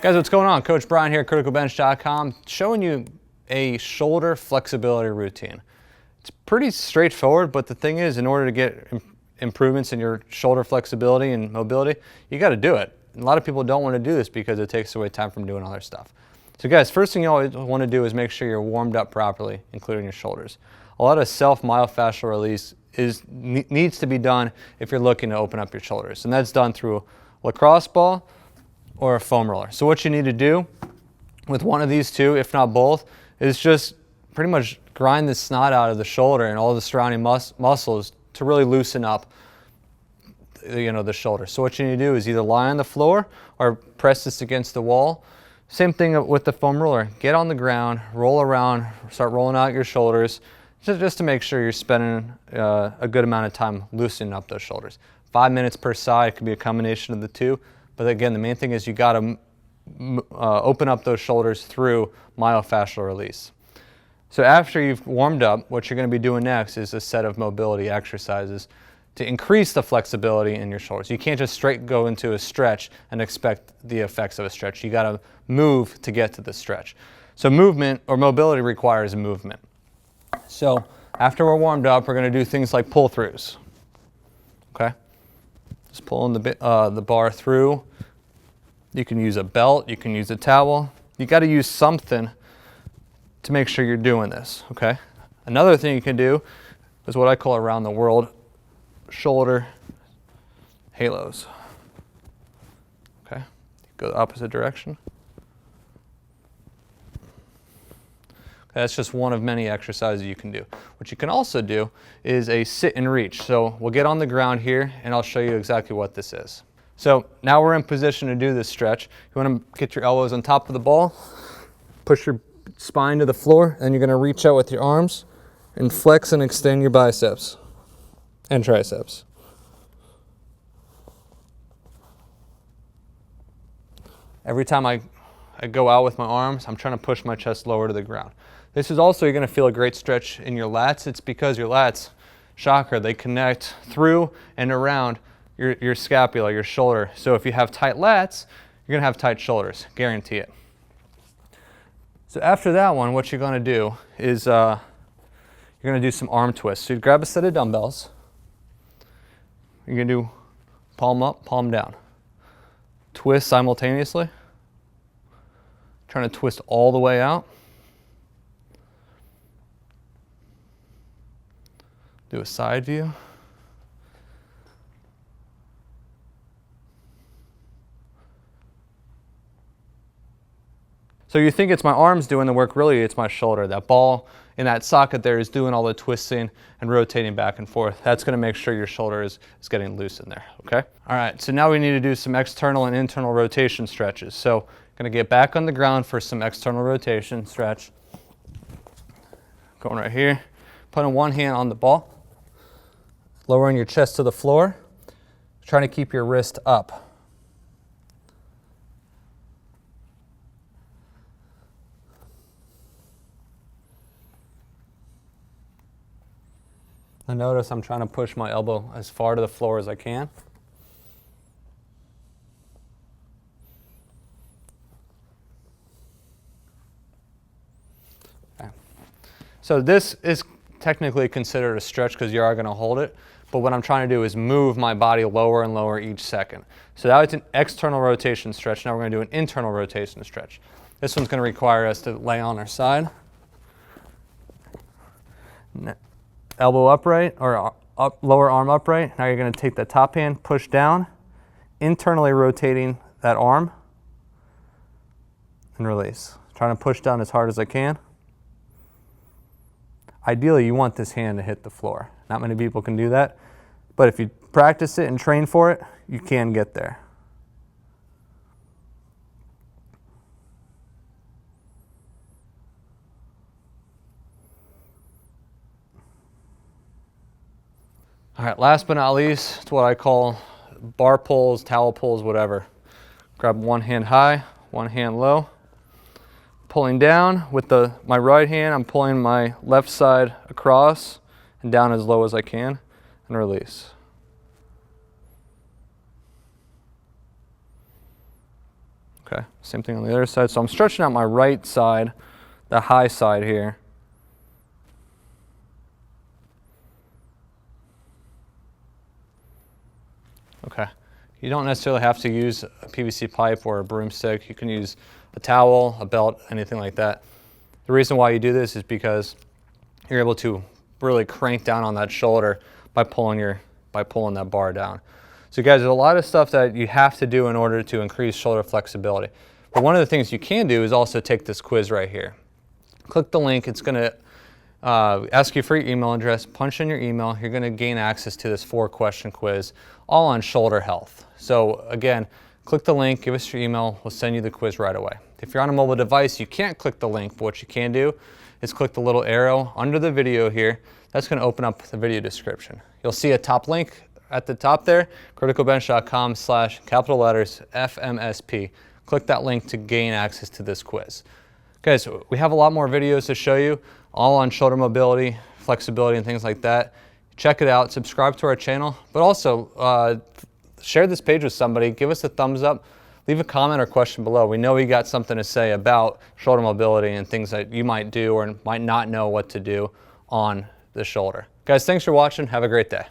Guys, what's going on? Coach Brian here, criticalbench.com, showing you a shoulder flexibility routine. It's pretty straightforward, but the thing is, in order to get improvements in your shoulder flexibility and mobility, you got to do it. And a lot of people don't want to do this because it takes away time from doing other stuff. So guys, first thing you always want to do is make sure you're warmed up properly, including your shoulders. A lot of self-myofascial release needs to be done if you're looking to open up your shoulders. And that's done through a lacrosse ball or a foam roller. So what you need to do with one of these two, if not both, is just pretty much grind the snot out of the shoulder and all the surrounding muscles to really loosen up the shoulder. So what you need to do is either lie on the floor or press this against the wall. Same thing with the foam roller. Get on the ground, roll around, start rolling out your shoulders, just to make sure you're spending a good amount of time loosening up those shoulders. 5 minutes per side. It could be a combination of the two. But again, the main thing is you got to open up those shoulders through myofascial release. So after you've warmed up, what you're going to be doing next is a set of mobility exercises to increase the flexibility in your shoulders. You can't just straight go into a stretch and expect the effects of a stretch. You got to move to get to the stretch. So movement or mobility requires movement. So after we're warmed up, we're going to do things like pull-throughs. Okay? Just pulling the bar through. You can use a belt, you can use a towel. You got to use something to make sure you're doing this, okay? Another thing you can do is what I call around the world shoulder halos. Okay? Go the opposite direction. That's just one of many exercises you can do. What you can also do is a sit and reach. So we'll get on the ground here and I'll show you exactly what this is. So now we're in position to do this stretch. You want to get your elbows on top of the ball, push your spine to the floor, and you're going to reach out with your arms and flex and extend your biceps and triceps. Every time I go out with my arms, I'm trying to push my chest lower to the ground. This is also, you're going to feel a great stretch in your lats. It's because your lats, shocker, they connect through and around your scapula, your shoulder. So if you have tight lats, you're going to have tight shoulders, guarantee it. So after that one, what you're going to do is you're going to do some arm twists. So you grab a set of dumbbells. You're going to do palm up, palm down. Twist simultaneously. Trying to twist all the way out. Do a side view. So you think it's my arms doing the work, really it's my shoulder. That ball in that socket there is doing all the twisting and rotating back and forth. That's going to make sure your shoulder is getting loose in there, okay? All right, so now we need to do some external and internal rotation stretches. So going to get back on the ground for some external rotation stretch. Going right here, putting one hand on the ball, lowering your chest to the floor, trying to keep your wrist up. Now notice I'm trying to push my elbow as far to the floor as I can. Okay. So this is technically considered a stretch because you are going to hold it, but what I'm trying to do is move my body lower and lower each second. So that was an external rotation stretch. Now we're going to do an internal rotation stretch. This one's going to require us to lay on our side. Elbow upright or lower arm upright. Now you're going to take the top hand, push down, internally rotating that arm, and release. Trying to push down as hard as I can. Ideally, you want this hand to hit the floor. Not many people can do that, but if you practice it and train for it, you can get there. All right, last but not least, it's what I call bar pulls, towel pulls, whatever. Grab one hand high, one hand low. Pulling down with my right hand, I'm pulling my left side across and down as low as I can and release. Okay, same thing on the other side. So I'm stretching out my right side, the high side here. Okay, you don't necessarily have to use a PVC pipe or a broomstick. You can use a towel, a belt, anything like that. The reason why you do this is because you're able to really crank down on that shoulder by pulling that bar down. So guys, there's a lot of stuff that you have to do in order to increase shoulder flexibility. But one of the things you can do is also take this quiz right here. Click the link. It's going to ask you for your email address. Punch in your email. You're going to gain access to this 4-question quiz, all on shoulder health. So again, click the link, give us your email. We'll send you the quiz right away. If you're on a mobile device, you can't click the link, but what you can do is click the little arrow under the video here. That's going to open up the video description. You'll see a top link at the top there, criticalbench.com/capital letters FMSP. Click that link to gain access to this quiz. Guys, we have a lot more videos to show you, all on shoulder mobility, flexibility, and things like that. Check it out, subscribe to our channel, but also share this page with somebody, give us a thumbs up, leave a comment or question below. We know you got something to say about shoulder mobility and things that you might do or might not know what to do on the shoulder. Guys, thanks for watching. Have a great day.